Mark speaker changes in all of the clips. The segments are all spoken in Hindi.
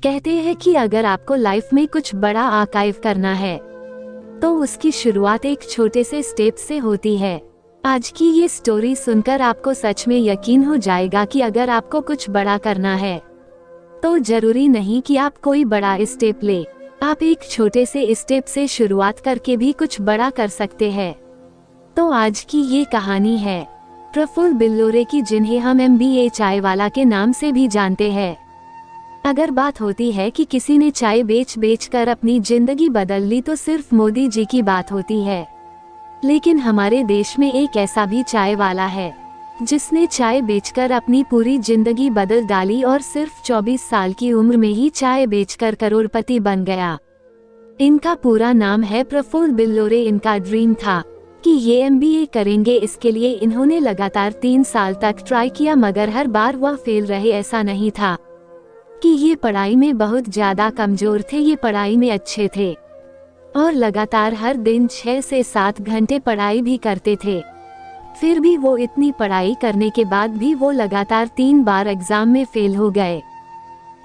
Speaker 1: कहते हैं कि अगर आपको लाइफ में कुछ बड़ा आर्काइव करना है तो उसकी शुरुआत एक छोटे से स्टेप से होती है। आज की ये स्टोरी सुनकर आपको सच में यकीन हो जाएगा कि अगर आपको कुछ बड़ा करना है तो जरूरी नहीं कि आप कोई बड़ा स्टेप ले, आप एक छोटे से स्टेप से शुरुआत करके भी कुछ बड़ा कर सकते हैं। तो आज की ये कहानी है प्रफुल्ल बिल्लोरे की, जिन्हें हम MBA चाय वाला के नाम से भी जानते हैं। अगर बात होती है कि किसी ने चाय बेच कर अपनी जिंदगी बदल ली तो सिर्फ मोदी जी की बात होती है, लेकिन हमारे देश में एक ऐसा भी चाय वाला है जिसने चाय बेचकर अपनी पूरी जिंदगी बदल डाली और सिर्फ 24 साल की उम्र में ही चाय बेचकर करोड़पति बन गया। इनका पूरा नाम है प्रफुल्ल बिल्लोरे। इनका ड्रीम था कि ये MBA करेंगे। इसके लिए इन्होंने लगातार 3 साल तक ट्राई किया, मगर हर बार वह फेल रहे। ऐसा नहीं था कि ये पढ़ाई में बहुत ज्यादा कमजोर थे, ये पढ़ाई में अच्छे थे और लगातार हर दिन 6 से 7 घंटे पढ़ाई भी करते थे। फिर भी वो इतनी पढ़ाई करने के बाद भी वो लगातार 3 बार एग्जाम में फेल हो गए,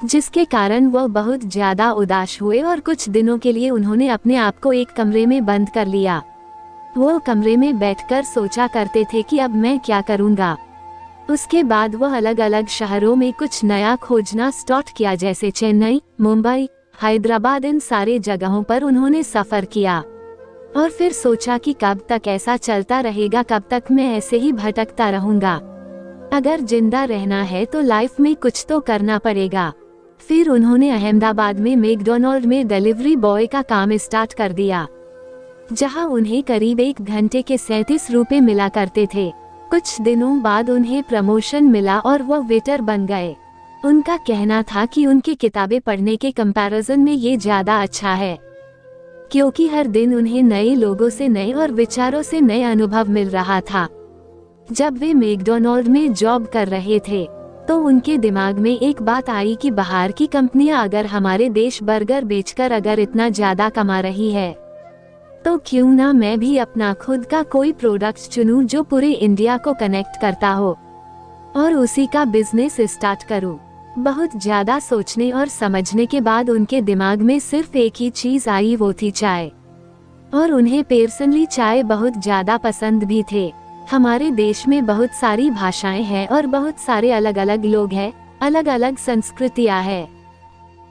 Speaker 1: जिसके कारण वो बहुत ज्यादा उदास हुए और कुछ दिनों के लिए उन्होंने अपने आप को एक कमरे में बंद कर लिया। वो कमरे में बैठकर सोचा करते थे कि अब मैं क्या करूँगा। उसके बाद वह अलग अलग शहरों में कुछ नया खोजना स्टार्ट किया, जैसे चेन्नई, मुंबई, हैदराबाद। इन सारे जगहों पर उन्होंने सफर किया और फिर सोचा कि कब तक ऐसा चलता रहेगा, कब तक मैं ऐसे ही भटकता रहूंगा। अगर जिंदा रहना है तो लाइफ में कुछ तो करना पड़ेगा। फिर उन्होंने अहमदाबाद में मैकडॉनल्ड में डिलीवरी बॉय का काम स्टार्ट कर दिया, जहां उन्हें करीब 1 घंटे के 37 रुपए मिला करते थे। कुछ दिनों बाद उन्हें प्रमोशन मिला और वह वेटर बन गए। उनका कहना था कि उनकी किताबें पढ़ने के कंपैरिजन में ये ज्यादा अच्छा है, क्योंकि हर दिन उन्हें नए लोगों से, नए और विचारों से नए अनुभव मिल रहा था। जब वे मैकडॉनल्ड में जॉब कर रहे थे तो उनके दिमाग में एक बात आई कि बाहर की कंपनियां अगर हमारे देश बर्गर बेचकर अगर इतना ज्यादा कमा रही है तो क्यों ना मैं भी अपना खुद का कोई प्रोडक्ट चुनूं जो पूरे इंडिया को कनेक्ट करता हो और उसी का बिजनेस स्टार्ट करूं। बहुत ज्यादा सोचने और समझने के बाद उनके दिमाग में सिर्फ एक ही चीज आई, वो थी चाय। और उन्हें पर्सनली चाय बहुत ज्यादा पसंद भी थे। हमारे देश में बहुत सारी भाषाएं हैं और बहुत सारे अलग अलग लोग हैं, अलग अलग संस्कृतियां हैं,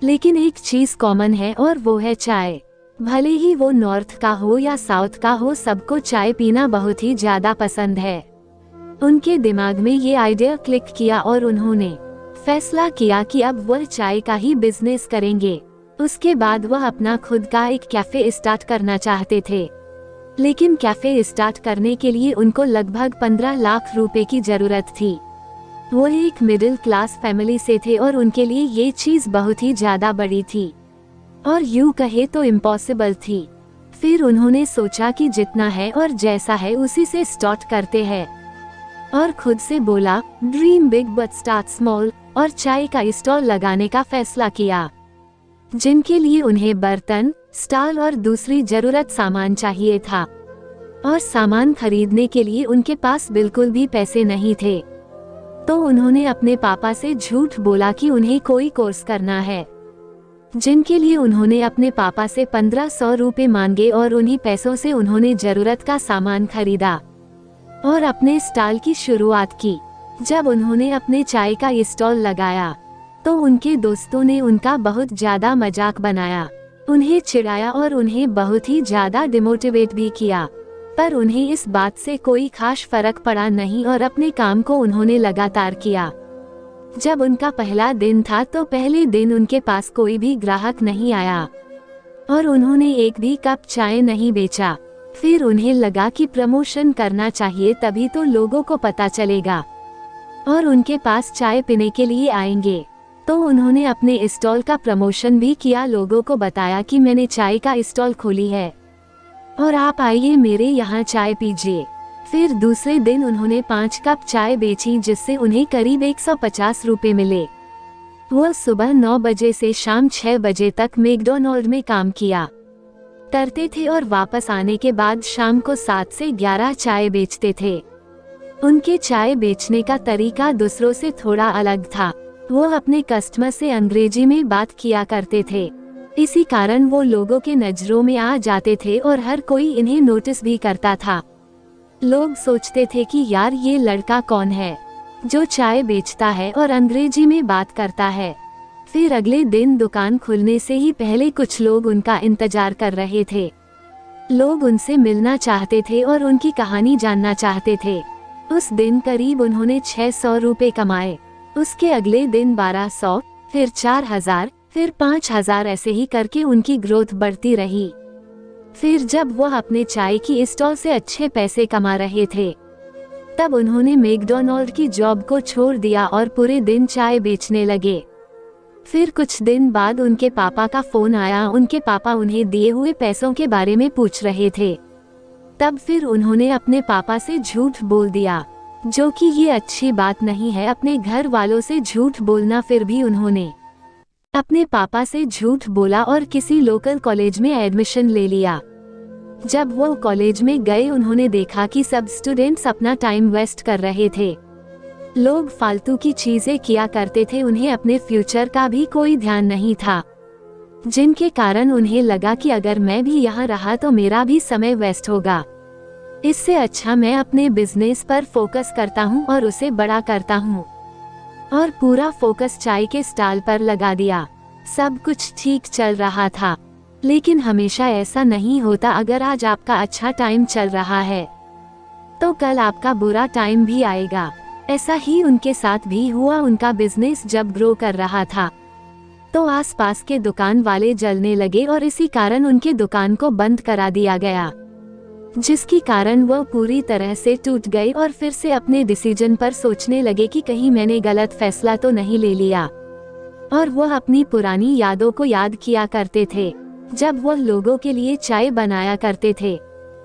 Speaker 1: लेकिन एक चीज कॉमन है और वो है चाय। भले ही वो नॉर्थ का हो या साउथ का हो, सबको चाय पीना बहुत ही ज्यादा पसंद है। उनके दिमाग में ये आइडिया क्लिक किया और उन्होंने फैसला किया कि अब वह चाय का ही बिजनेस करेंगे। उसके बाद वह अपना खुद का एक कैफे स्टार्ट करना चाहते थे, लेकिन कैफे स्टार्ट करने के लिए उनको लगभग 15 लाख रुपए की जरूरत थी। वो एक मिडिल क्लास फैमिली से थे और उनके लिए ये चीज बहुत ही ज्यादा बड़ी थी और यूं कहे तो इम्पॉसिबल थी। फिर उन्होंने सोचा कि जितना है और जैसा है उसी से स्टार्ट करते हैं और खुद से बोला dream big but start small, और चाय का स्टॉल लगाने का फैसला किया, जिनके लिए उन्हें बर्तन, स्टॉल और दूसरी जरूरत सामान चाहिए था। और सामान खरीदने के लिए उनके पास बिल्कुल भी पैसे नहीं थे, तो उन्होंने अपने पापा से झूठ बोला कि उन्हें कोई कोर्स करना है, जिनके लिए उन्होंने अपने पापा से 1500 रुपए मांगे और उन्हीं पैसों से उन्होंने जरूरत का सामान खरीदा और अपने स्टॉल की शुरुआत की। जब उन्होंने अपने चाय का स्टॉल लगाया तो उनके दोस्तों ने उनका बहुत ज्यादा मजाक बनाया, उन्हें चिढ़ाया और उन्हें बहुत ही ज्यादा डिमोटिवेट भी किया, पर उन्हें इस बात से कोई खास फर्क पड़ा नहीं और अपने काम को उन्होंने लगातार किया। जब उनका पहला दिन था तो पहले दिन उनके पास कोई भी ग्राहक नहीं आया और उन्होंने एक भी कप चाय नहीं बेचा। फिर उन्हें लगा कि प्रमोशन करना चाहिए, तभी तो लोगों को पता चलेगा और उनके पास चाय पीने के लिए आएंगे। तो उन्होंने अपने स्टॉल का प्रमोशन भी किया, लोगों को बताया कि मैंने चाय का स्टॉल खोली है और आप आइए मेरे यहाँ चाय पीजिए। फिर दूसरे दिन उन्होंने 5 कप चाय बेची, जिससे उन्हें करीब 150 रुपए मिले। वह सुबह 9 बजे से शाम 6 बजे तक मैकडॉनल्ड में काम किया करते थे और वापस आने के बाद शाम को 7 से 11 चाय बेचते थे। उनके चाय बेचने का तरीका दूसरों से थोड़ा अलग था। वो अपने कस्टमर से अंग्रेजी में बात किया करते थे। इसी कारण वो लोगों के नजरों में आ जाते थे और हर कोई इन्हें नोटिस भी करता था। लोग सोचते थे कि यार ये लड़का कौन है जो चाय बेचता है और अंग्रेजी में बात करता है। फिर अगले दिन दुकान खुलने से ही पहले कुछ लोग उनका इंतजार कर रहे थे। लोग उनसे मिलना चाहते थे और उनकी कहानी जानना चाहते थे। उस दिन करीब उन्होंने 600 रुपए कमाए। उसके अगले दिन 1200, फिर 4000, फिर 5000, ऐसे ही करके उनकी ग्रोथ बढ़ती रही। फिर जब वह अपने चाय की स्टॉल से अच्छे पैसे कमा रहे थे, तब उन्होंने मैकडॉनल्ड की जॉब को छोड़ दिया और पूरे दिन चाय बेचने लगे। फिर कुछ दिन बाद उनके पापा का फोन आया। उनके पापा उन्हें दिए हुए पैसों के बारे में पूछ रहे थे। तब फिर उन्होंने अपने पापा से झूठ बोल दिया, जो कि ये अच्छी बात नहीं है अपने घर वालों से झूठ बोलना। फिर भी उन्होंने अपने पापा से झूठ बोला और किसी लोकल कॉलेज में एडमिशन ले लिया। जब वो कॉलेज में गए, उन्होंने देखा कि सब स्टूडेंट्स अपना टाइम वेस्ट कर रहे थे। लोग फालतू की चीजें किया करते थे, उन्हें अपने फ्यूचर का भी कोई ध्यान नहीं था, जिनके कारण उन्हें लगा कि अगर मैं भी यहाँ रहा तो मेरा भी समय वेस्ट होगा। इससे अच्छा मैं अपने बिजनेस पर फोकस करता हूँ और उसे बड़ा करता हूँ। और पूरा फोकस चाय के स्टॉल पर लगा दिया। सब कुछ ठीक चल रहा था, लेकिन हमेशा ऐसा नहीं होता। अगर आज आपका अच्छा टाइम चल रहा है तो कल आपका बुरा टाइम भी आएगा। ऐसा ही उनके साथ भी हुआ। उनका बिजनेस जब ग्रो कर रहा था तो आसपास के दुकान वाले जलने लगे और इसी कारण उनके दुकान को बंद करा दिया गया, जिसके कारण वह पूरी तरह से टूट गए और फिर से अपने डिसीजन पर सोचने लगे कि कहीं मैंने गलत फैसला तो नहीं ले लिया। और वह अपनी पुरानी यादों को याद किया करते थे, जब वह लोगों के लिए चाय बनाया करते थे।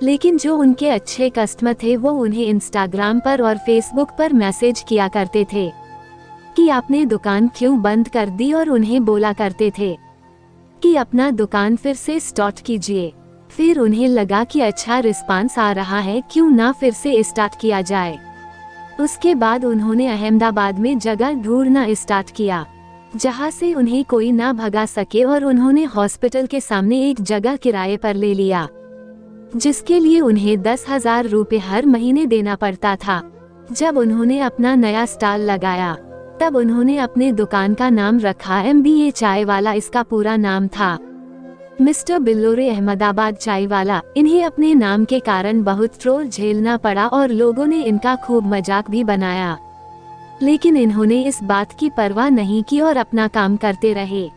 Speaker 1: लेकिन जो उनके अच्छे कस्टमर थे वो उन्हें इंस्टाग्राम पर और फेसबुक पर मैसेज किया करते थे कि आपने दुकान क्यों बंद कर दी, और उन्हें बोला करते थे कि अपना दुकान फिर से स्टार्ट कीजिए। फिर उन्हें लगा कि अच्छा रिस्पांस आ रहा है, क्यों ना फिर से स्टार्ट किया जाए। उसके बाद उन्होंने अहमदाबाद में जगह ढूंढना स्टार्ट किया जहां से उन्हें कोई ना भगा सके, और उन्होंने हॉस्पिटल के सामने एक जगह किराए पर ले लिया, जिसके लिए उन्हें 10,000 रुपए हर महीने देना पड़ता था। जब उन्होंने अपना नया स्टॉल लगाया तब उन्होंने अपने दुकान का नाम रखा MBA चाय वाला। इसका पूरा नाम था मिस्टर बिल्लोरे अहमदाबाद चाय वाला। इन्हें अपने नाम के कारण बहुत ट्रोल झेलना पड़ा और लोगों ने इनका खूब मजाक भी बनाया, लेकिन इन्होंने इस बात की परवाह नहीं की और अपना काम करते रहे।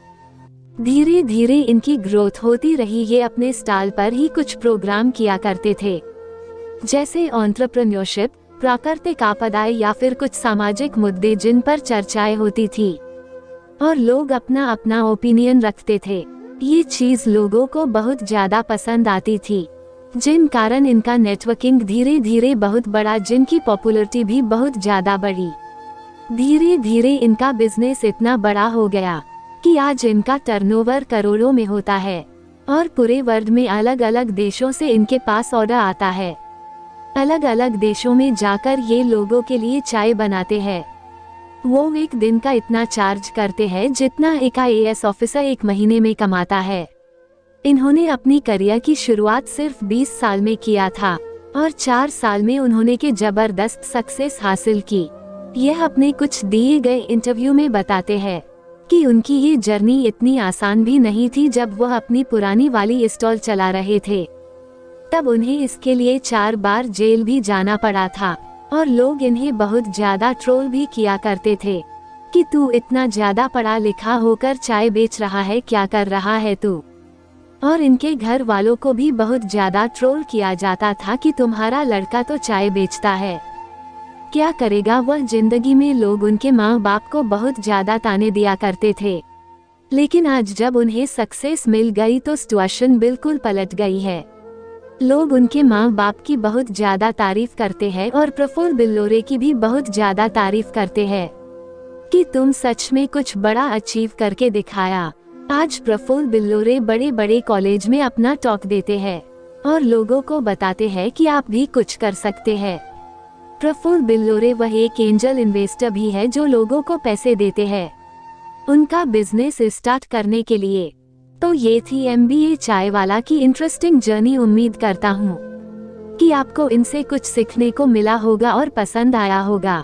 Speaker 1: धीरे धीरे इनकी ग्रोथ होती रही। ये अपने स्टॉल पर ही कुछ प्रोग्राम किया करते थे, जैसे एंटरप्रेन्योरशिप, प्राकृतिक आपदाएं या फिर कुछ सामाजिक मुद्दे जिन पर चर्चाएं होती थी, और लोग अपना अपना ओपिनियन रखते थे। ये चीज लोगों को बहुत ज्यादा पसंद आती थी, जिन कारण इनका नेटवर्किंग धीरे धीरे बहुत बड़ा, जिनकी पॉपुलैरिटी भी बहुत ज्यादा बढ़ी। धीरे धीरे इनका बिजनेस इतना बड़ा हो गया कि आज इनका टर्नओवर करोड़ों में होता है, और पूरे वर्ल्ड में अलग अलग देशों से इनके पास ऑर्डर आता है। अलग अलग देशों में जाकर ये लोगों के लिए चाय बनाते हैं। वो एक दिन का इतना चार्ज करते हैं जितना एक IAS ऑफिसर एक महीने में कमाता है। इन्होंने अपनी करियर की शुरुआत सिर्फ 20 साल में किया था, और 4 साल में उन्होंने के जबरदस्त सक्सेस हासिल की। यह अपने कुछ दिए गए इंटरव्यू में बताते हैं कि उनकी ये जर्नी इतनी आसान भी नहीं थी। जब वह अपनी पुरानी वाली स्टॉल चला रहे थे तब उन्हें इसके लिए 4 बार जेल भी जाना पड़ा था, और लोग इन्हें बहुत ज्यादा ट्रोल भी किया करते थे कि तू इतना ज्यादा पढ़ा लिखा होकर चाय बेच रहा है, क्या कर रहा है तू। और इनके घर वालों को भी बहुत ज्यादा ट्रोल किया जाता था कि तुम्हारा लड़का तो चाय बेचता है, क्या करेगा वह जिंदगी में। लोग उनके माँ बाप को बहुत ज्यादा ताने दिया करते थे, लेकिन आज जब उन्हें सक्सेस मिल गई तो सिचुएशन बिल्कुल पलट गई है। लोग उनके माँ बाप की बहुत ज्यादा तारीफ करते हैं और प्रफुल्ल बिल्लोरे की भी बहुत ज्यादा तारीफ करते हैं कि तुम सच में कुछ बड़ा अचीव करके दिखाया। आज प्रफुल्ल बिल्लोरे बड़े बड़े कॉलेज में अपना टॉक देते हैं और लोगों को बताते हैं कि आप भी कुछ कर सकते हैं। प्रफुल्ल बिल्लोरे वह एक एंजल इन्वेस्टर भी है जो लोगों को पैसे देते हैं उनका बिजनेस स्टार्ट करने के लिए। तो ये थी MBA चाय वाला की इंटरेस्टिंग जर्नी। उम्मीद करता हूँ कि आपको इनसे कुछ सीखने को मिला होगा और पसंद आया होगा।